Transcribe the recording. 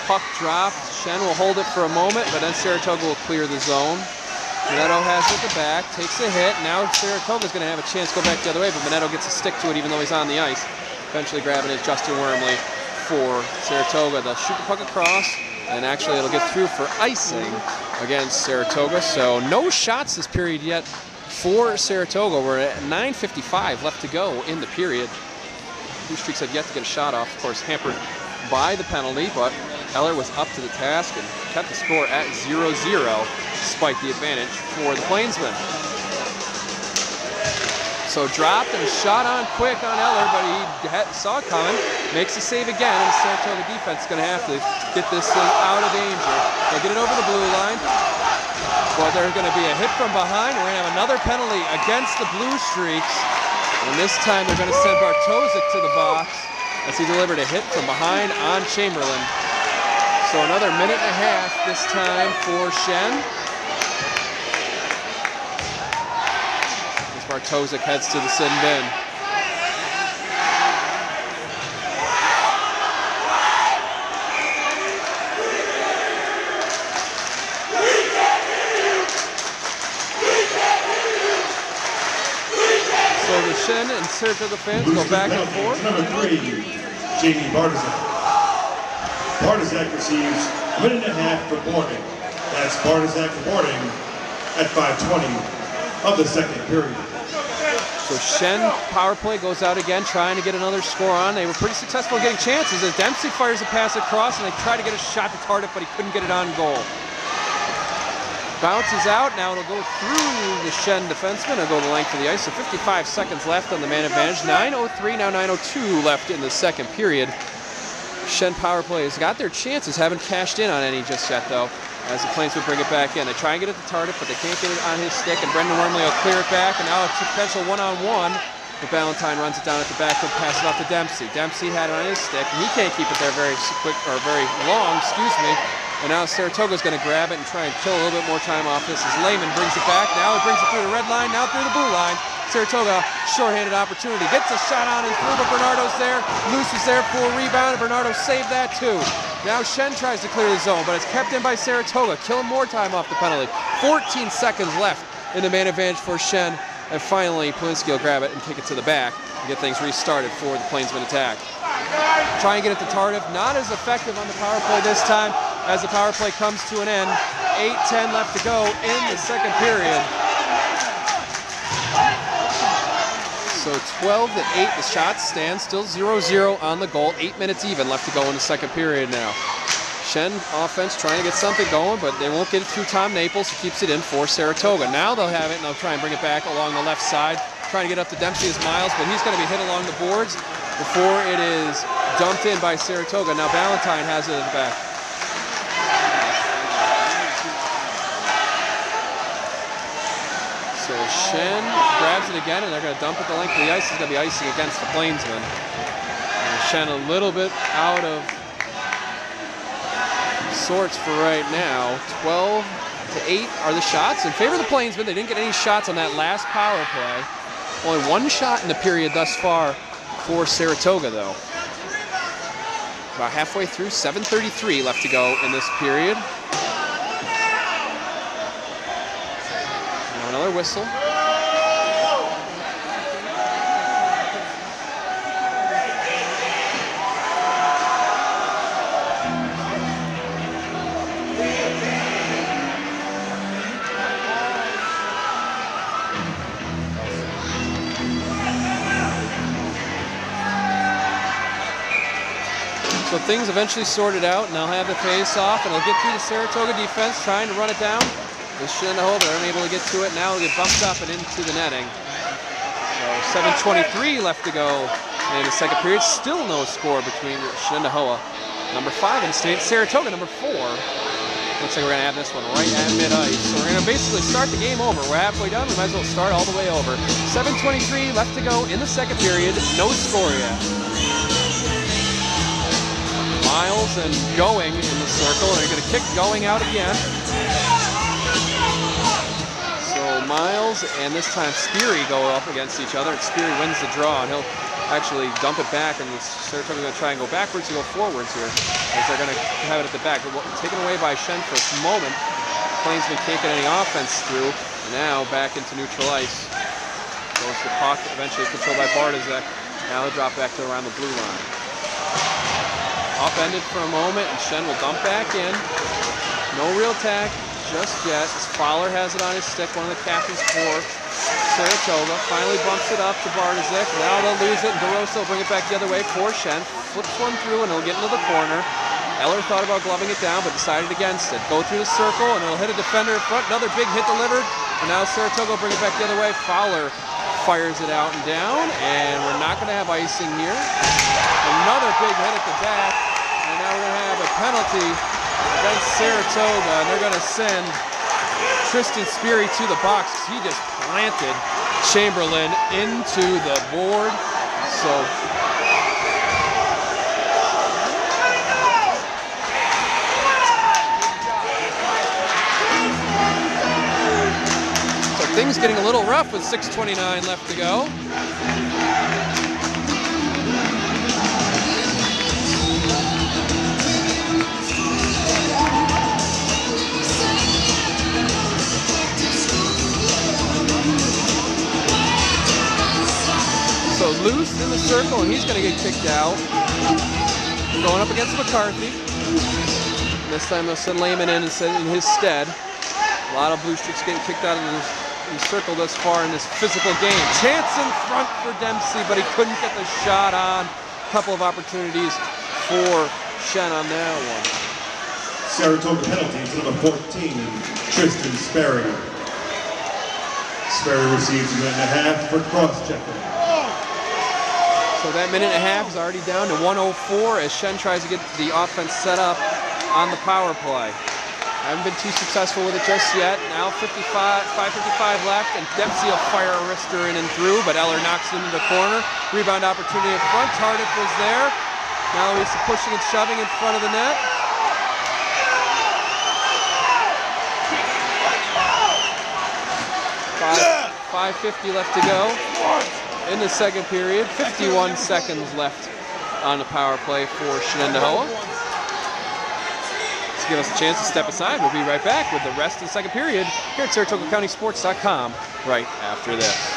puck dropped. Shen will hold it for a moment, but then Saratoga will clear the zone. Minetto has it at the back, takes a hit. Now Saratoga's going to have a chance to go back the other way, but Minetto gets a stick to it even though he's on the ice. Eventually grabbing is Justin Wormley for Saratoga. They'll shoot the puck across, and actually it'll get through for icing against Saratoga. So no shots this period yet for Saratoga. We're at 9:55 left to go in the period. Blue Streaks have yet to get a shot off, of course hampered by the penalty, but Eller was up to the task and kept the score at 0-0 despite the advantage for the Plainsmen. So dropped and a shot on quick on Eller, but he saw it coming. Makes the save again, and the Saratoga defense is going to have to get this thing out of danger. They'll get it over the blue line. But there's going to be a hit from behind. We're going to have another penalty against the Blue Streaks. And this time they're going to send Bartosik to the box as he delivered a hit from behind on Chamberlain. So another minute and a half this time for Shen. Bartosik heads to the sin bin. So the Shen and Saratoga fans go back and forth. Number 3, Jamie Bartosik. Bartosik receives a minute and a half for boarding. That's Bartosik for boarding at 5:20 of the second period. So Shen power play goes out again, trying to get another score on. They were pretty successful in getting chances as Dempsey fires a pass across, and they try to get a shot to Tardif, but he couldn't get it on goal. Bounces out, now it'll go through the Shen defenseman. It'll go the length of the ice, so 55 seconds left on the man advantage. 9:03, now 9:02 left in the second period. Shen power play has got their chances, haven't cashed in on any just yet though, as the Plainsmen bring it back in. They try and get it to Tardif, but they can't get it on his stick, and Brendan Wormley will clear it back, and now it's a potential one-on-one, but Valentine runs it down at the back and passes it off to Dempsey. Dempsey had it on his stick, and he can't keep it there very quick, or very long, and now Saratoga's going to grab it and try and kill a little bit more time off this as Lehman brings it back. Now he brings it through the red line, now through the blue line. Saratoga, shorthanded opportunity, gets a shot on and through, but Bernardo's there. Luce is there for a rebound, and Bernardo saved that too. Now Shen tries to clear the zone, but it's kept in by Saratoga, killing more time off the penalty. 14 seconds left in the man advantage for Shen, and finally Polinsky will grab it and kick it to the back and get things restarted for the Plainsman attack. Try and get it to Tardif, not as effective on the power play this time as the power play comes to an end. 8:10 left to go in the second period. So 12-8, the shots stand still 0-0 on the goal. 8 minutes even left to go in the second period now. Shen offense trying to get something going, but they won't get it through Tom Naples, who keeps it in for Saratoga. Now they'll have it, and they'll try and bring it back along the left side, trying to get up to Dempsey as Miles, but he's going to be hit along the boards before it is dumped in by Saratoga. Now Valentine has it at the back. So Shen grabs it again, and they're going to dump it the length of the ice. It's going to be icing against the Plainsmen. And Shen a little bit out of sorts for right now. 12-8 are the shots in favor of the Plainsmen. They didn't get any shots on that last power play. Only one shot in the period thus far for Saratoga, though. About halfway through, 7:33 left to go in this period. Now another whistle. So things eventually sorted out, and they'll have the face-off, and they'll get through the Saratoga defense, trying to run it down. The Shenendehowa, they're unable to get to it. Now it'll get bumped up and into the netting. So 7:23 left to go in the second period. Still no score between Shenendehowa, number 5 in state, Saratoga, number 4. Looks like we're going to have this one right at mid-ice. So we're going to basically start the game over. We're halfway done. We might as well start all the way over. 7:23 left to go in the second period. No score yet. Miles and Going in the circle. They're going to kick Going out again. So Miles and this time Speary go up against each other. And Speary wins the draw, and he'll actually dump it back, and Saratoga going to try and go backwards to go forwards here, as they're going to have it at the back. Taken away by Shen for a moment. Plainsmen can't get any offense through. And now back into neutral ice. Goes the puck, eventually controlled by Bartosek. Now they'll drop back to around the blue line. Upended for a moment, and Shen will dump back in. No real attack just yet, as Fowler has it on his stick, one of the captains for Saratoga. Finally bumps it up to Bartosek. Now they'll lose it, and DeRosa will bring it back the other way for Shen. Flips one through, and he'll get into the corner. Eller thought about gloving it down, but decided against it. Go through the circle, and it'll hit a defender in front. Another big hit delivered, and now Saratoga will bring it back the other way. Fowler fires it out and down, and we're not going to have icing here. Another big hit at the back, and now we're going to have a penalty against Saratoga, and they're going to send Tristan Speary to the box. He just planted Chamberlain into the board. So things getting a little rough with 6:29 left to go. So loose in the circle, and he's going to get kicked out. Going up against McCarthy. This time they'll send Lehman in his stead. A lot of Blue Streaks getting kicked out of the circle thus far in this physical game. Chance in front for Dempsey, but he couldn't get the shot on. A couple of opportunities for Shen on that one. Saratoga penalty to number 14, Tristan Sperry. Sperry receives a minute and a half for cross-checking. So that minute and a half is already down to 1:04 as Shen tries to get the offense set up on the power play. Haven't been too successful with it just yet. Now 5:55 left, and Dempsey will fire a wrister in and through, but Eller knocks it into the corner. Rebound opportunity in front. Tardif was there. Now he's pushing and shoving in front of the net. $5:50 left to go in the second period. 51 seconds left on the power play for Shenendehowa. Give us a chance to step aside. We'll be right back with the rest of the second period here at SaratogaCountySports.com right after this.